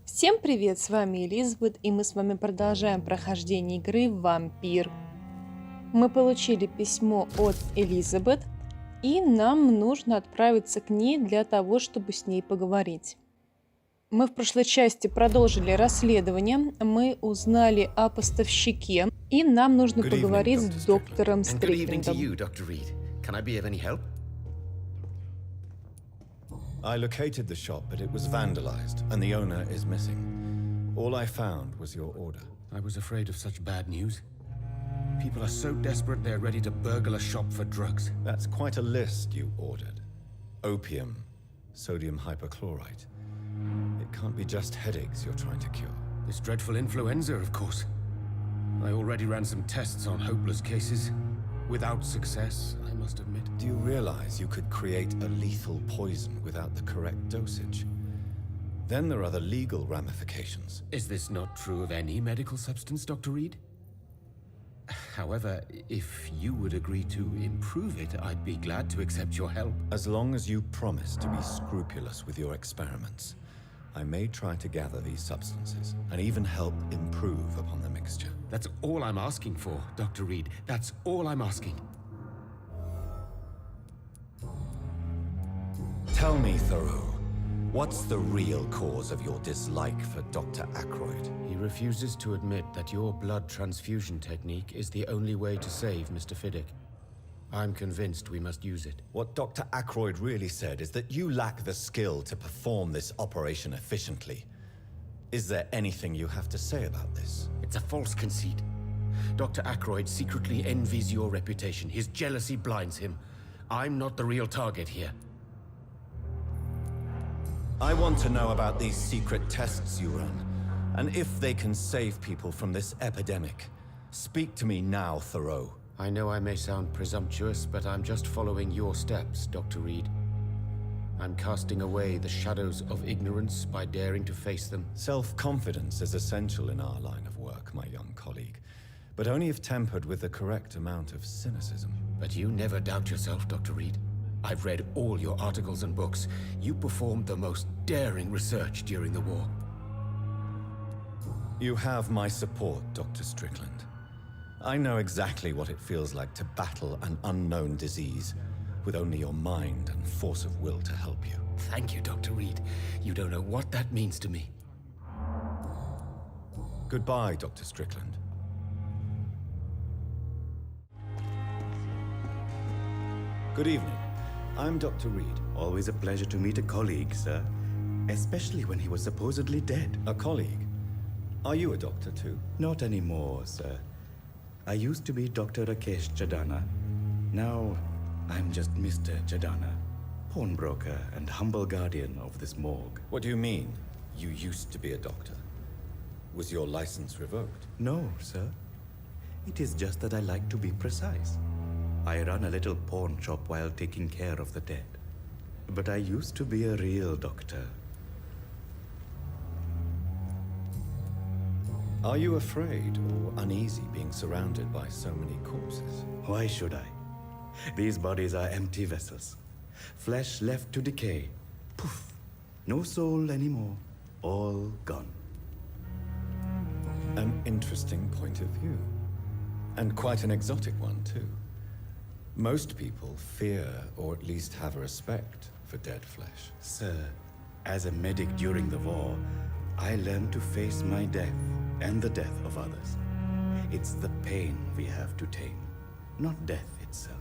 Всем привет, с вами Элизабет, и мы с вами продолжаем прохождение игры Vampyr. Мы получили письмо от Элизабет, и нам нужно отправиться к ней для того, чтобы с ней поговорить. Мы в прошлой части продолжили расследование, мы узнали о поставщике, и нам нужно поговорить с доктором Стриклендом. I located the shop, but it was vandalized, and the owner is missing. All I found was your order. I was afraid of such bad news. People are so desperate they're ready to burgle a shop for drugs. That's quite a list you ordered. Opium, sodium hypochlorite. It can't be just headaches you're trying to cure. This dreadful influenza, of course. I already ran some tests on hopeless cases. Without success, I must admit. Do you realize you could create a lethal poison without the correct dosage? Then there are the legal ramifications. Is this not true of any medical substance, Dr. Reed? However, if you would agree to improve it, I'd be glad to accept your help. As long as you promise to be scrupulous with your experiments, I may try to gather these substances and even help improve upon the mixture. That's all I'm asking for, Dr. Reed. That's all I'm asking. Tell me, Thoreau, what's the real cause of your dislike for Dr. Ackroyd? He refuses to admit that your blood transfusion technique is the only way to save Mr. Fiddick. I'm convinced we must use it. What Dr. Ackroyd really said is that you lack the skill to perform this operation efficiently. Is there anything you have to say about this? It's a false conceit. Dr. Ackroyd secretly envies your reputation. His jealousy blinds him. I'm not the real target here. I want to know about these secret tests you run, and if they can save people from this epidemic. Speak to me now, Thoreau. I know I may sound presumptuous, but I'm just following your steps, Dr. Reed. I'm casting away the shadows of ignorance by daring to face them. Self-confidence is essential in our line of work, my young colleague, but only if tempered with the correct amount of cynicism. But you never doubt yourself, Dr. Reed. I've read all your articles and books. You performed the most daring research during the war. You have my support, Dr. Strickland. I know exactly what it feels like to battle an unknown disease with only your mind and force of will to help you. Thank you, Dr. Reed. You don't know what that means to me. Goodbye, Dr. Strickland. Good evening. I'm Dr. Reed. Always a pleasure to meet a colleague, sir. Especially when he was supposedly dead. A colleague? Are you a doctor too? Not anymore, sir. I used to be Dr. Rakesh Chadana. Now, I'm just Mr. Chadana, pawnbroker and humble guardian of this morgue. What do you mean, you used to be a doctor? Was your license revoked? No, sir. It is just that I like to be precise. I run a little pawn shop while taking care of the dead. But I used to be a real doctor. Are you afraid or uneasy being surrounded by so many corpses? Why should I? These bodies are empty vessels. Flesh left to decay. Poof. No soul anymore. All gone. An interesting point of view. And quite an exotic one, too. Most people fear, or at least have a respect, for dead flesh. Sir, as a medic during the war, I learned to face my death and the death of others. It's the pain we have to tame, not death itself.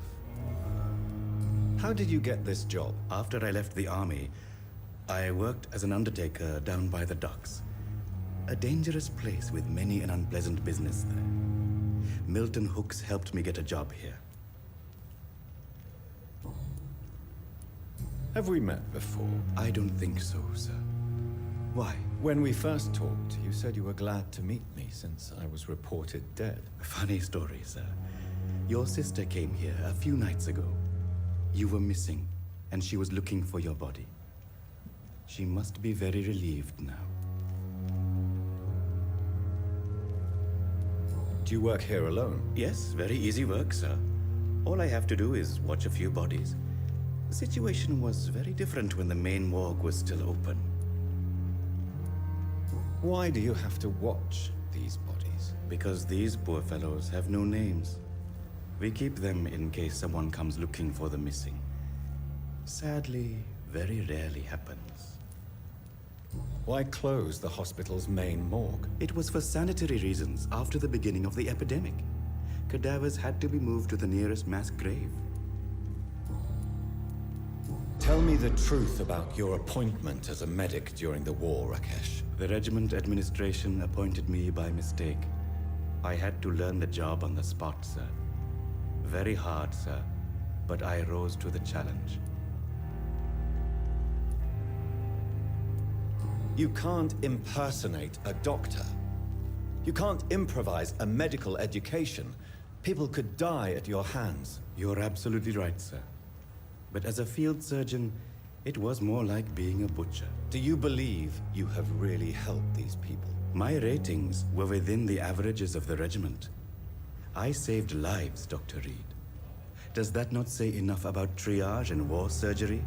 How did you get this job? After I left the army, I worked as an undertaker down by the docks. A dangerous place with many an unpleasant business there. Milton Hooks helped me get a job here. Have we met before? I don't think so, sir. Why? When we first talked, you said you were glad to meet me since I was reported dead. Funny story, sir. Your sister came here a few nights ago. You were missing, and she was looking for your body. She must be very relieved now. Do you work here alone? Yes, very easy work, sir. All I have to do is watch a few bodies. The situation was very different when the main morgue was still open. Why do you have to watch these bodies? Because these poor fellows have no names. We keep them in case someone comes looking for the missing. Sadly, very rarely happens. Why close the hospital's main morgue? It was for sanitary reasons after the beginning of the epidemic. Cadavers had to be moved to the nearest mass grave. Tell me the truth about your appointment as a medic during the war, Rakesh. The regiment administration appointed me by mistake. I had to learn the job on the spot, sir. Very hard, sir, but I rose to the challenge. You can't impersonate a doctor. You can't improvise a medical education. People could die at your hands. You're absolutely right, sir. But as a field surgeon, it was more like being a butcher. Do you believe you have really helped these people? My ratings were within the averages of the regiment. I saved lives, Dr. Reed. Does that not say enough about triage and war surgery?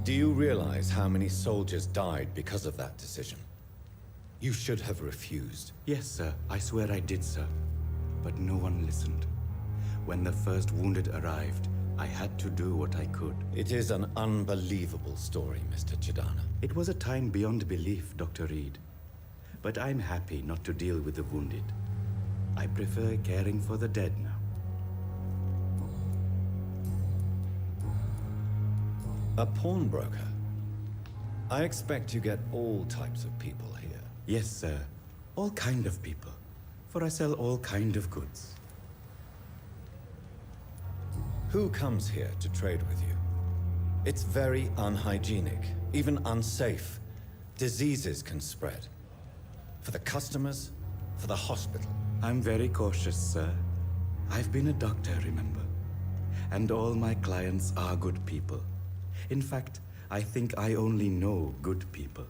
Do you realize how many soldiers died because of that decision? You should have refused. Yes, sir. I swear I did, sir. But no one listened. When the first wounded arrived, I had to do what I could. It is an unbelievable story, Mr. Chidana. It was a time beyond belief, Dr. Reed. But I'm happy not to deal with the wounded. I prefer caring for the dead now. A pawnbroker? I expect you get all types of people here. Yes, sir. All kind of people. For I sell all kind of goods. Who comes here to trade with you? It's very unhygienic, even unsafe. Diseases can spread. For the customers, for the hospital. I'm very cautious, sir. I've been a doctor, remember? And all my clients are good people. In fact, I think I only know good people.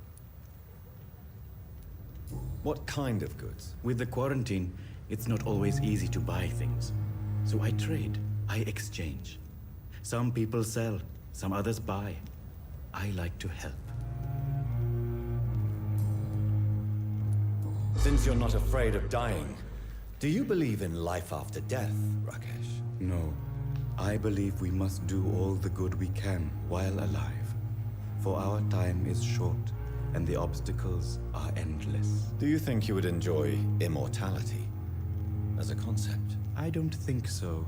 What kind of goods? With the quarantine, it's not always easy to buy things. So I trade, I exchange. Some people sell, some others buy. I like to help. Since you're not afraid of dying, do you believe in life after death, Rakesh? No. I believe we must do all the good we can while alive. For our time is short, and the obstacles are endless. Do you think you would enjoy immortality as a concept? I don't think so.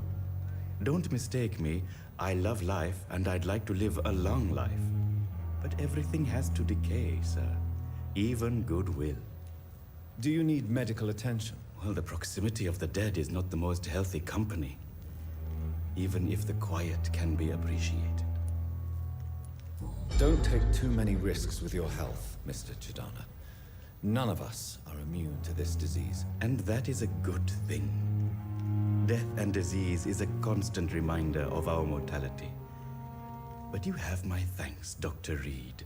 Don't mistake me. I love life, and I'd like to live a long life. But everything has to decay, sir. Even goodwill. Do you need medical attention? Well, the proximity of the dead is not the most healthy company. Even if the quiet can be appreciated. Don't take too many risks with your health, Mr. Chidana. None of us are immune to this disease. And that is a good thing. Death and disease is a constant reminder of our mortality. But you have my thanks, Dr. Reed.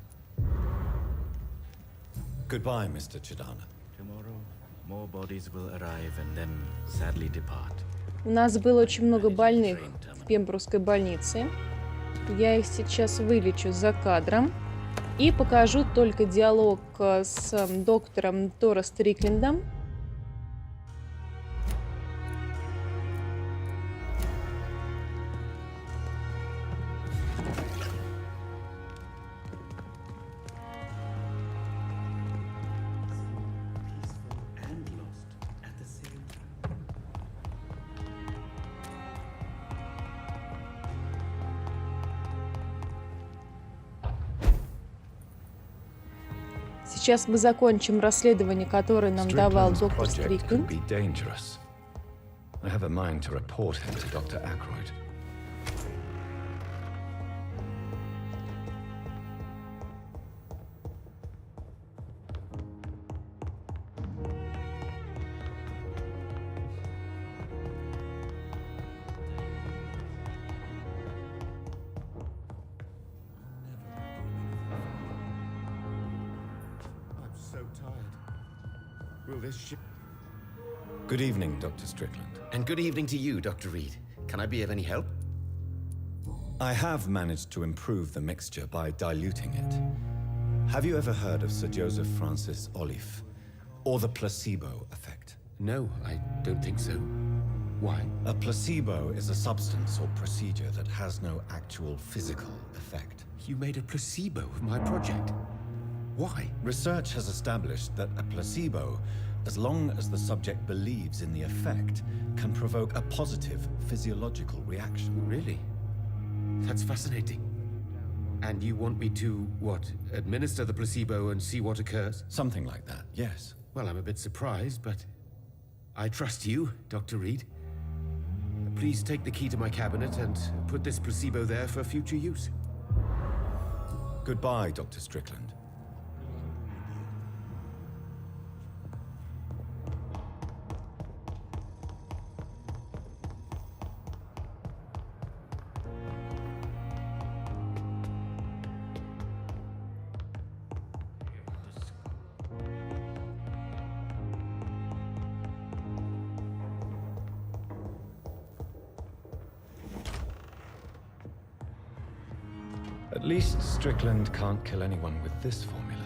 Goodbye, Mr. Chidana. Tomorrow, more bodies will arrive and then sadly depart. У нас было очень много больных в Пембрукской больнице. Я их сейчас вылечу за кадром и покажу только диалог с доктором Тора Стриклендом. Сейчас мы закончим расследование, которое нам давал доктор Стрикленд. I have a mind to report him to Dr. Ackroyd. Good evening, Dr. Strickland. And good evening to you, Dr. Reed. Can I be of any help? I have managed to improve the mixture by diluting it. Have you ever heard of Sir Joseph Francis Olive, or the placebo effect? No, I don't think so. Why? A placebo is a substance or procedure that has no actual physical effect. You made a placebo of my project. Why? Research has established that a placebo, as long as the subject believes in the effect, can provoke a positive physiological reaction. Really? That's fascinating. And you want me to, what, administer the placebo and see what occurs? Something like that, yes. Well, I'm a bit surprised, but I trust you, Dr. Reed. Please take the key to my cabinet and put this placebo there for future use. Goodbye, Dr. Strickland. At least Strickland can't kill anyone with this formula.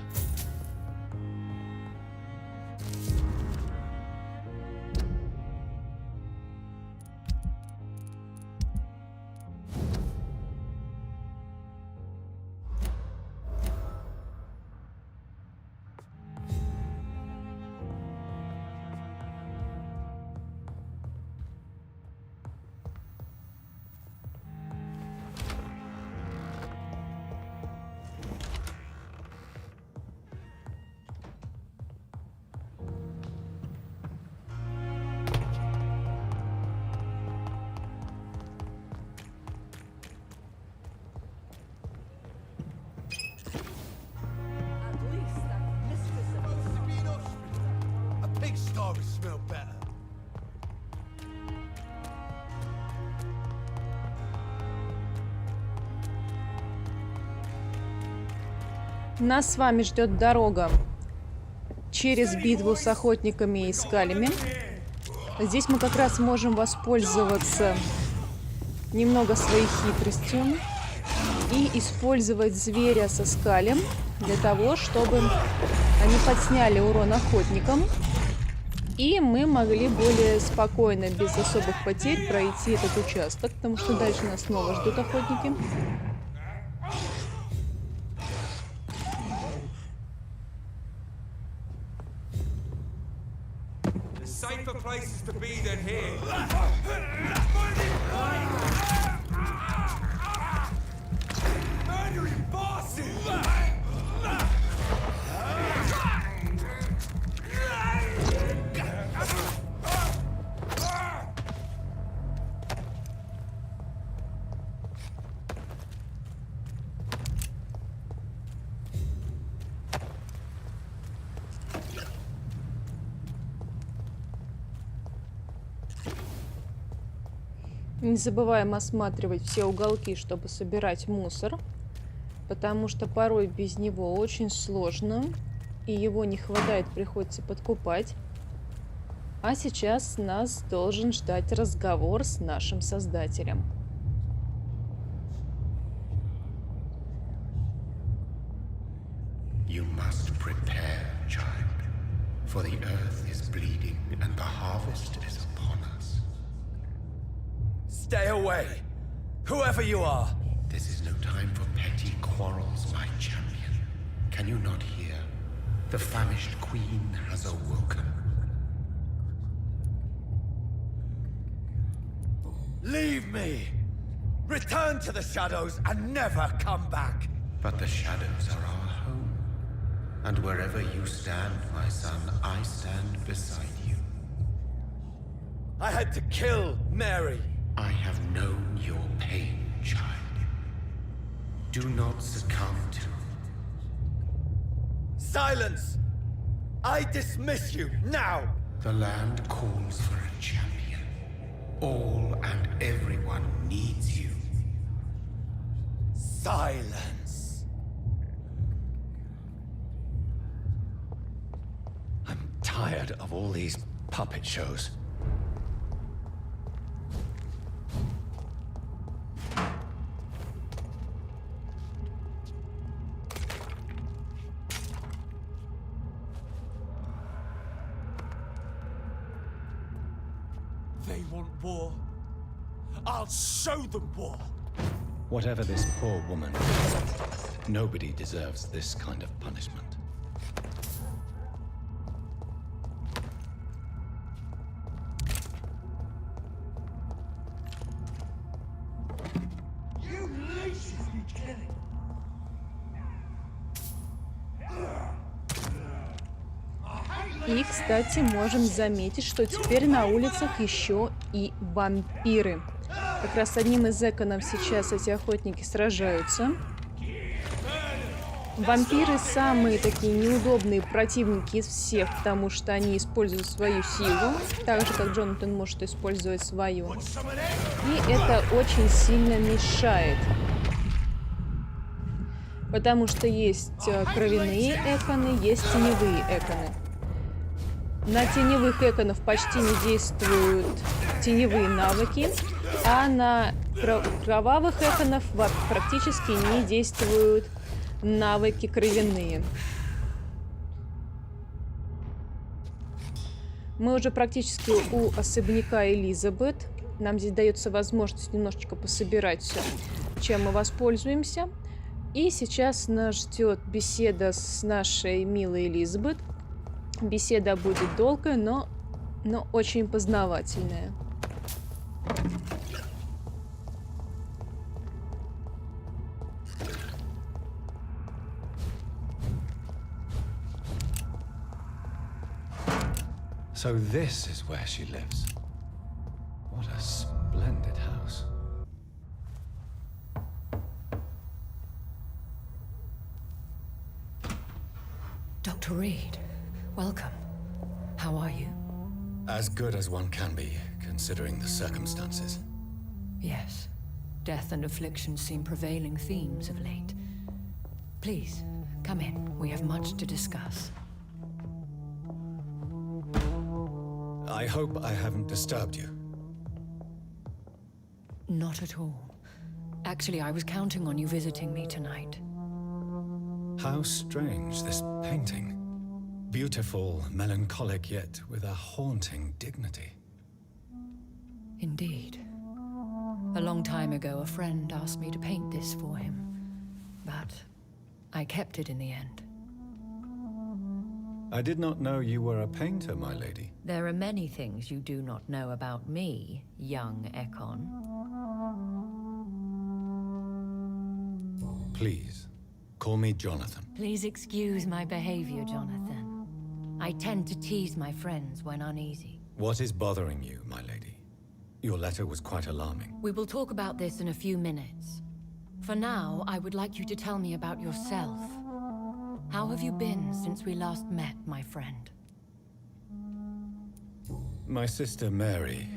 Нас с вами ждет дорога через битву с охотниками и скалями. Здесь мы как раз можем воспользоваться немного своей хитростью и использовать зверя со скалем для того, чтобы они подсняли урон охотникам, и мы могли более спокойно, без особых потерь, пройти этот участок, потому что дальше нас снова ждут охотники. Safer places to be than here. Murdering bosses! Не забываем осматривать все уголки, чтобы собирать мусор, потому что порой без него очень сложно, и его не хватает, приходится подкупать. А сейчас нас должен ждать разговор с нашим создателем. You must prepare, child, for the earth is bleeding and the harvest is upon us. Stay away, whoever you are. This is no time for petty quarrels, my champion. Can you not hear? The famished queen has awoken. Leave me. Return to the shadows and never come back. But the shadows are our home. And wherever you stand, my son, I stand beside you. I had to kill Mary. I have known your pain, child. Do not succumb to... Silence! I dismiss you now! The land calls for a champion. All and everyone needs you. Silence! I'm tired of all these puppet shows. They want war. I'll show them war. Whatever this poor woman is, nobody deserves this kind of punishment. И, кстати, можем заметить, что теперь на улицах еще и вампиры. Как раз с одним из эконов сейчас эти охотники сражаются. Вампиры самые такие неудобные противники из всех, потому что они используют свою силу, так же, как Джонатан может использовать свою. И это очень сильно мешает. Потому что есть кровяные эконы, есть теневые эконы. На теневых эконов почти не действуют теневые навыки, а на кровавых эконов практически не действуют навыки кровяные. Мы уже практически у особняка Элизабет. Нам здесь дается возможность немножечко пособирать все, чем мы воспользуемся. И сейчас нас ждет беседа с нашей милой Элизабет. Беседа будет долгая, но очень познавательная. So this is where she lives. What a splendid house. Dr. Reed, welcome. How are you? As good as one can be, considering the circumstances. Yes. Death and affliction seem prevailing themes of late. Please, come in. We have much to discuss. I hope I haven't disturbed you. Not at all. Actually, I was counting on you visiting me tonight. How strange, this painting. Beautiful, melancholic, yet with a haunting dignity. Indeed. A long time ago, a friend asked me to paint this for him. But I kept it in the end. I did not know you were a painter, my lady. There are many things you do not know about me, young Ekon. Please, call me Jonathan. Please excuse my behavior, Jonathan. I tend to tease my friends when uneasy. What is bothering you, my lady? Your letter was quite alarming. We will talk about this in a few minutes. For now, I would like you to tell me about yourself. How have you been since we last met, my friend? My sister Mary.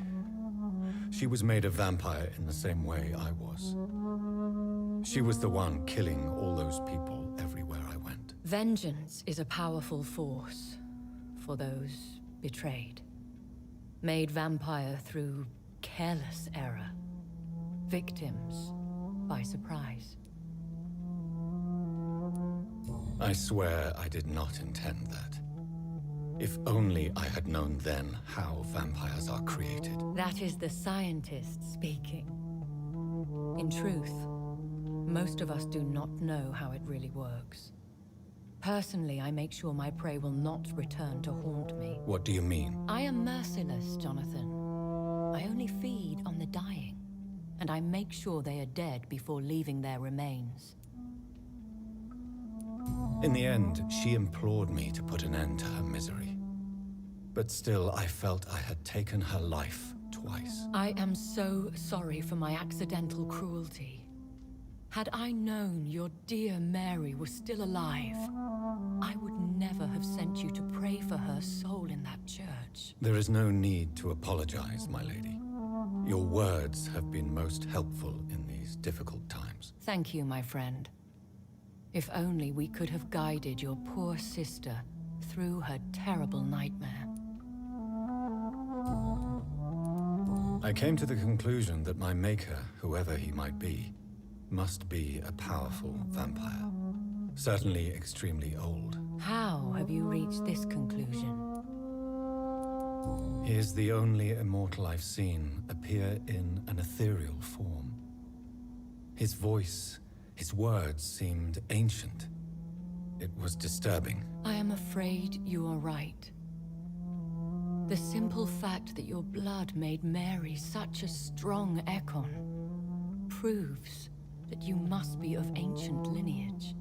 She was made a vampire in the same way I was. She was the one killing all those people everywhere I went. Vengeance is a powerful force for those betrayed. Made vampire through careless error. Victims by surprise. I swear I did not intend that. If only I had known then how vampires are created. That is the scientist speaking. In truth, most of us do not know how it really works. Personally, I make sure my prey will not return to haunt me. What do you mean? I am merciless, Jonathan. I only feed on the dying, and I make sure they are dead before leaving their remains. In the end, she implored me to put an end to her misery. But still, I felt I had taken her life twice. I am so sorry for my accidental cruelty. Had I known your dear Mary was still alive, I would never have sent you to pray for her soul in that church. There is no need to apologize, my lady. Your words have been most helpful in these difficult times. Thank you, my friend. If only we could have guided your poor sister through her terrible nightmare. I came to the conclusion that my maker, whoever he might be, must be a powerful vampire. Certainly extremely old. How have you reached this conclusion? He is the only immortal I've seen appear in an ethereal form. His voice, his words seemed ancient. It was disturbing. I am afraid you are right. The simple fact that your blood made Mary such a strong Ekon proves that you must be of ancient lineage.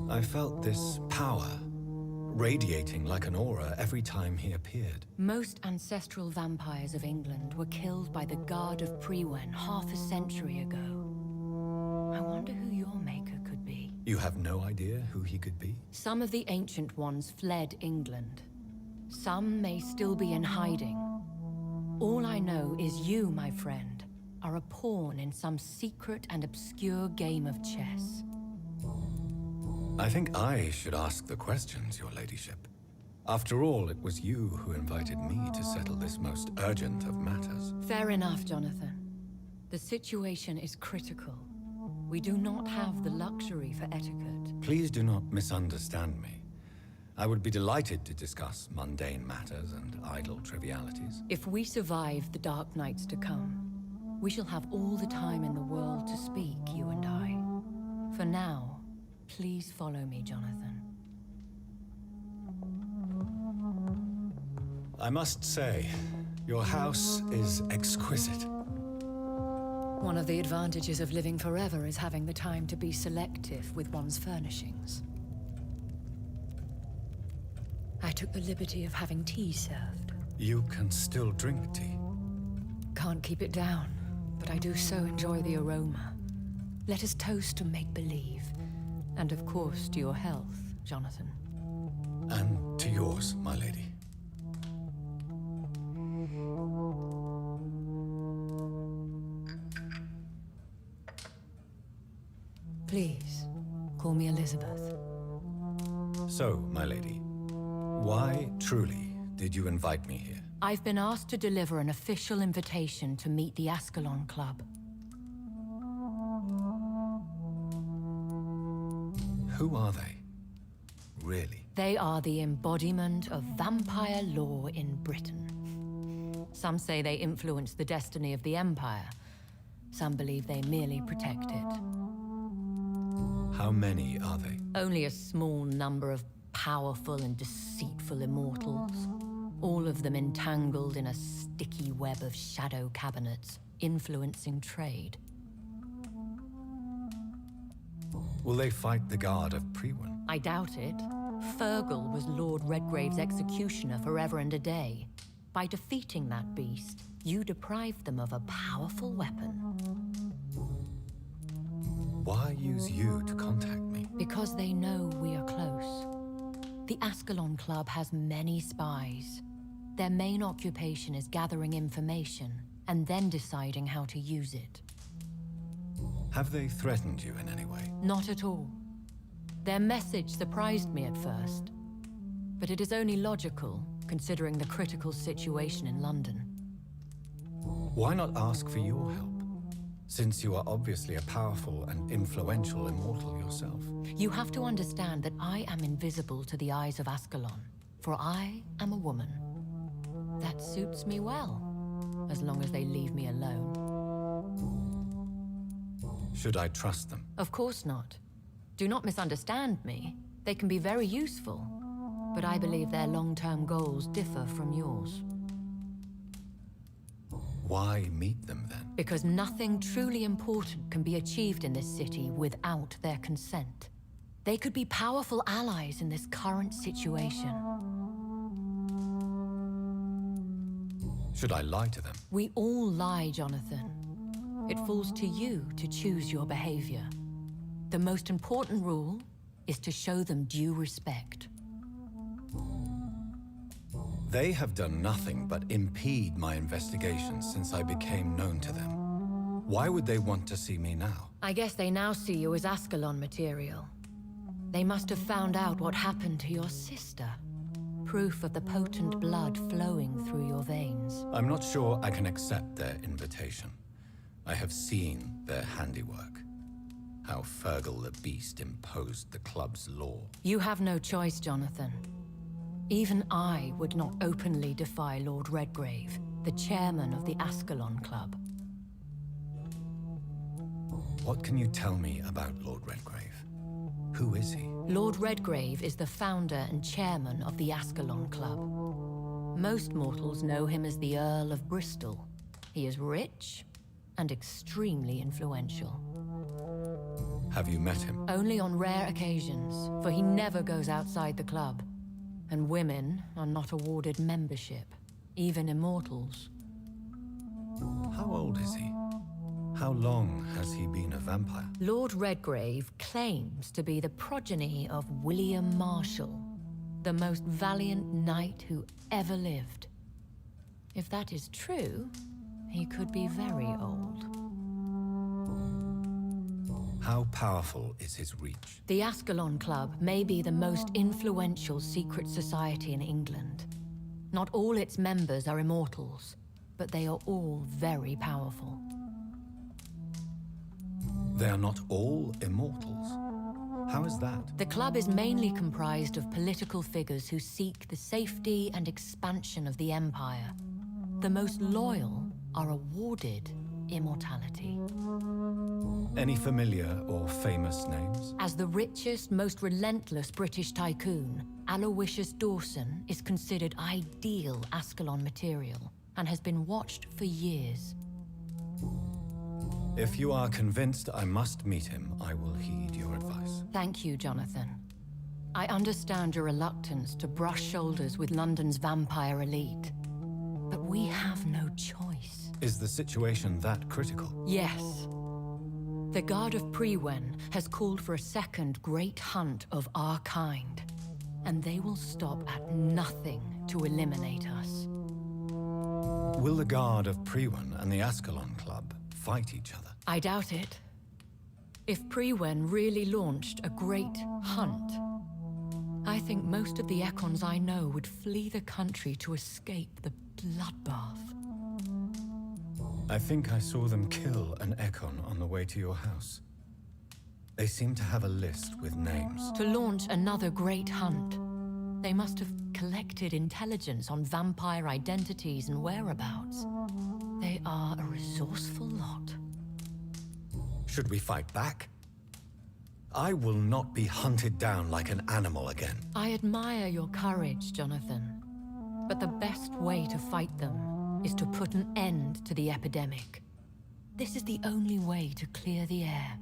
I felt this power radiating like an aura every time he appeared. Most ancestral vampires of England were killed by the Guard of Prewen half a century ago. I wonder who your maker could be. You have no idea who he could be? Some of the ancient ones fled England. Some may still be in hiding. All I know is you, my friend, are a pawn in some secret and obscure game of chess. I think I should ask the questions, your ladyship. After all, it was you who invited me to settle this most urgent of matters. Fair enough, Jonathan. The situation is critical. We do not have the luxury for etiquette. Please do not misunderstand me. I would be delighted to discuss mundane matters and idle trivialities. If we survive the dark nights to come, we shall have all the time in the world to speak, you and I. For now, please follow me, Jonathan. I must say, your house is exquisite. One of the advantages of living forever is having the time to be selective with one's furnishings. I took the liberty of having tea served. You can still drink tea. Can't keep it down, but I do so enjoy the aroma. Let us toast to make-believe. And of course, to your health, Jonathan. And to yours, my lady. Please, call me Elizabeth. So, my lady, why truly did you invite me here? I've been asked to deliver an official invitation to meet the Ascalon Club. Who are they? Really? They are the embodiment of vampire law in Britain. Some say they influence the destiny of the Empire. Some believe they merely protect it. How many are they? Only a small number of powerful and deceitful immortals. All of them entangled in a sticky web of shadow cabinets, influencing trade. Will they fight the Guard of Prewen? I doubt it. Fergal was Lord Redgrave's executioner forever and a day. By defeating that beast, you deprived them of a powerful weapon. Why use you to contact me? Because they know we are close. The Ascalon Club has many spies. Their main occupation is gathering information and then deciding how to use it. Have they threatened you in any way? Not at all. Their message surprised me at first, but it is only logical, considering the critical situation in London. Why not ask for your help? Since you are obviously a powerful and influential immortal yourself. You have to understand that I am invisible to the eyes of Ascalon, for I am a woman. That suits me well, as long as they leave me alone. Should I trust them? Of course not. Do not misunderstand me. They can be very useful, but I believe their long-term goals differ from yours. Why meet them then? Because nothing truly important can be achieved in this city without their consent. They could be powerful allies in this current situation. Should I lie to them? We all lie, Jonathan. It falls to you to choose your behavior. The most important rule is to show them due respect. They have done nothing but impede my investigations since I became known to them. Why would they want to see me now? I guess they now see you as Ascalon material. They must have found out what happened to your sister. Proof of the potent blood flowing through your veins. I'm not sure I can accept their invitation. I have seen their handiwork. How Fergal the Beast imposed the club's law. You have no choice, Jonathan. Even I would not openly defy Lord Redgrave, the chairman of the Ascalon Club. What can you tell me about Lord Redgrave? Who is he? Lord Redgrave is the founder and chairman of the Ascalon Club. Most mortals know him as the Earl of Bristol. He is rich and extremely influential. Have you met him? Only on rare occasions, for he never goes outside the club. And women are not awarded membership, even immortals. How old is he? How long has he been a vampire? Lord Redgrave claims to be the progeny of William Marshall, the most valiant knight who ever lived. If that is true, he could be very old. How powerful is his reach? The Ascalon Club may be the most influential secret society in England. Not all its members are immortals, but they are all very powerful. They are not all immortals. How is that? The club is mainly comprised of political figures who seek the safety and expansion of the Empire. The most loyal are awarded immortality. Any familiar or famous names? As the richest, most relentless British tycoon, Aloysius Dawson is considered ideal Ascalon material and has been watched for years. If you are convinced I must meet him, I will heed your advice. Thank you, Jonathan. I understand your reluctance to brush shoulders with London's vampire elite, but we have no choice. Is the situation that critical? Yes. The Guard of Prewen has called for a second great hunt of our kind, and they will stop at nothing to eliminate us. Will the Guard of Prewen and the Ascalon Club fight each other? I doubt it. If Prewen really launched a great hunt, I think most of the Econs I know would flee the country to escape the bloodbath. I think I saw them kill an Econ on the way to your house. They seem to have a list with names. To launch another great hunt, they must have collected intelligence on vampire identities and whereabouts. They are a resourceful lot. Should we fight back? I will not be hunted down like an animal again. I admire your courage, Jonathan. But the best way to fight them is to put an end to the epidemic. This is the only way to clear the air.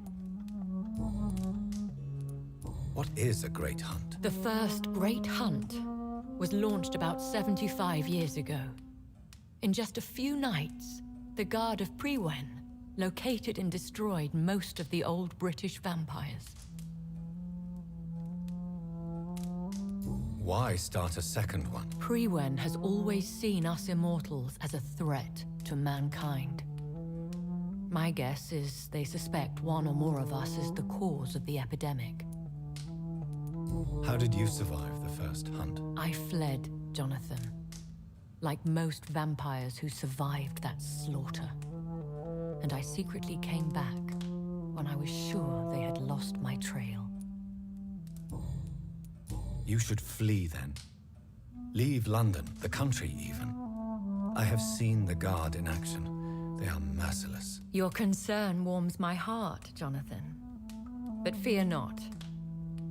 What is a great hunt? The first great hunt was launched about 75 years ago. In just a few nights, the Guard of Prewen located and destroyed most of the old British vampires. Why start a second one? Prewen has always seen us immortals as a threat to mankind. My guess is they suspect one or more of us is the cause of the epidemic. How did you survive the first hunt? I fled, Jonathan. Like most vampires who survived that slaughter. And I secretly came back when I was sure they had lost my trail. You should flee then. Leave London, the country even. I have seen the Guard in action. They are merciless. Your concern warms my heart, Jonathan. But fear not.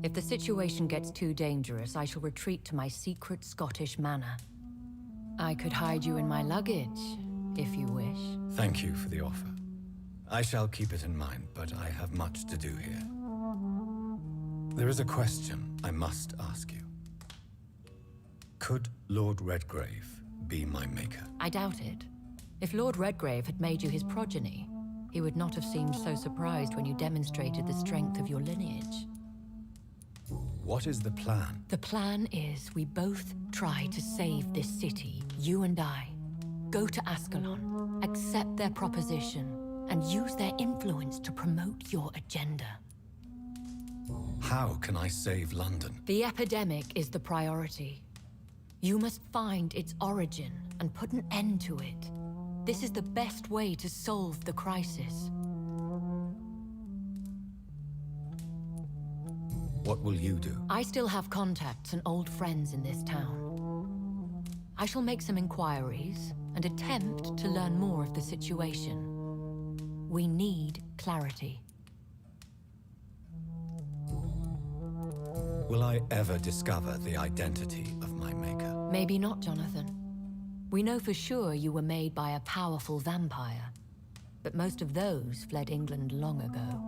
If the situation gets too dangerous, I shall retreat to my secret Scottish manor. I could hide you in my luggage, if you wish. Thank you for the offer. I shall keep it in mind, but I have much to do here. There is a question I must ask you. Could Lord Redgrave be my maker? I doubt it. If Lord Redgrave had made you his progeny, he would not have seemed so surprised when you demonstrated the strength of your lineage. What is the plan? The plan is we both try to save this city, you and I. Go to Ascalon, accept their proposition, and use their influence to promote your agenda. How can I save London? The epidemic is the priority. You must find its origin and put an end to it. This is the best way to solve the crisis. What will you do? I still have contacts and old friends in this town. I shall make some inquiries and attempt to learn more of the situation. We need clarity. Will I ever discover the identity of my maker? Maybe not, Jonathan. We know for sure you were made by a powerful vampire, but most of those fled England long ago.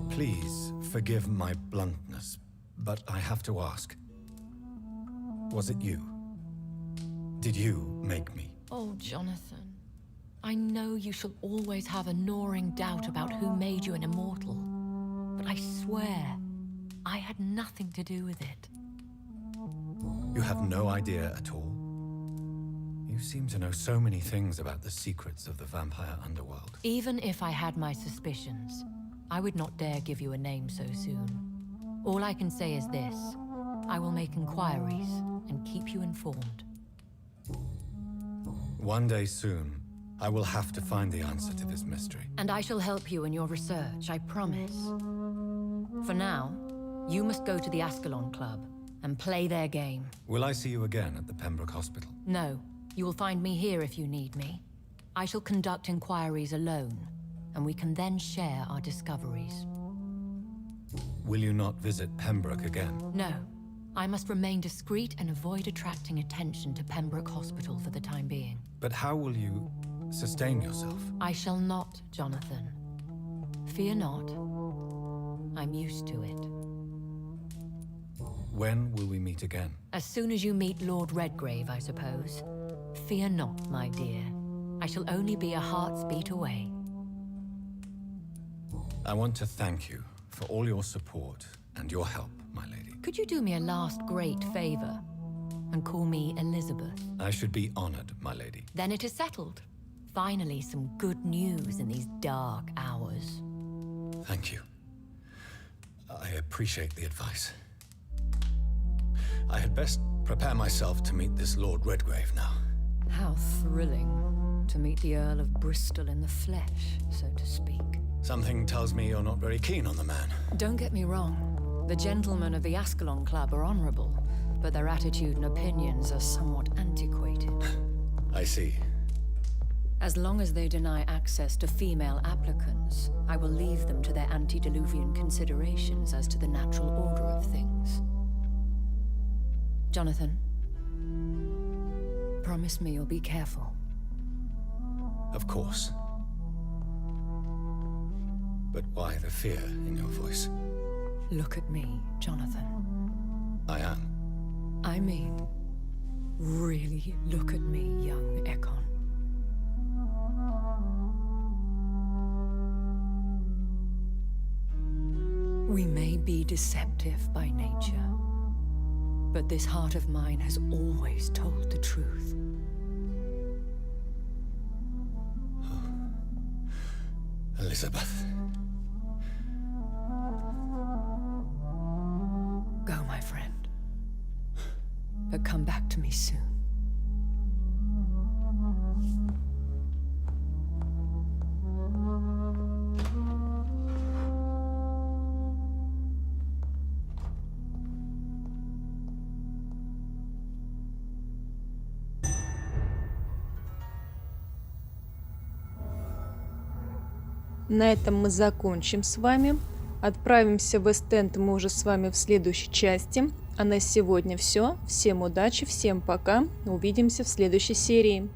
Please forgive my bluntness, but I have to ask. Was it you? Did you make me? Oh, Jonathan. I know you shall always have a gnawing doubt about who made you an immortal, but I swear, I had nothing to do with it. You have no idea at all? You seem to know so many things about the secrets of the vampire underworld. Even if I had my suspicions, I would not dare give you a name so soon. All I can say is this. I will make inquiries and keep you informed. One day soon, I will have to find the answer to this mystery. And I shall help you in your research, I promise. For now, you must go to the Ascalon Club and play their game. Will I see you again at the Pembroke Hospital? No, you will find me here if you need me. I shall conduct inquiries alone, and we can then share our discoveries. Will you not visit Pembroke again? No, I must remain discreet and avoid attracting attention to Pembroke Hospital for the time being. But how will you sustain yourself? I shall not, Jonathan. Fear not. I'm used to it. When will we meet again? As soon as you meet Lord Redgrave, I suppose. Fear not, my dear. I shall only be a heart's beat away. I want to thank you for all your support and your help, my lady. Could you do me a last great favor and call me Elizabeth? I should be honored, my lady. Then it is settled. Finally, some good news in these dark hours. Thank you. I appreciate the advice. I had best prepare myself to meet this Lord Redgrave now. How thrilling to meet the Earl of Bristol in the flesh, so to speak. Something tells me you're not very keen on the man. Don't get me wrong. The gentlemen of the Ascalon Club are honorable, but their attitude and opinions are somewhat antiquated. I see. As long as they deny access to female applicants, I will leave them to their antediluvian considerations as to the natural order of things. Jonathan, promise me you'll be careful. Of course. But why the fear in your voice? Look at me, Jonathan. I am. I mean, really look at me, young Ekon. We may be deceptive by nature, but this heart of mine has always told the truth. Elizabeth. Go, my friend. But come back to me soon. На этом мы закончим с вами. Отправимся в Эст-Энд мы уже с вами в следующей части. А на сегодня все. Всем удачи, всем пока. Увидимся в следующей серии.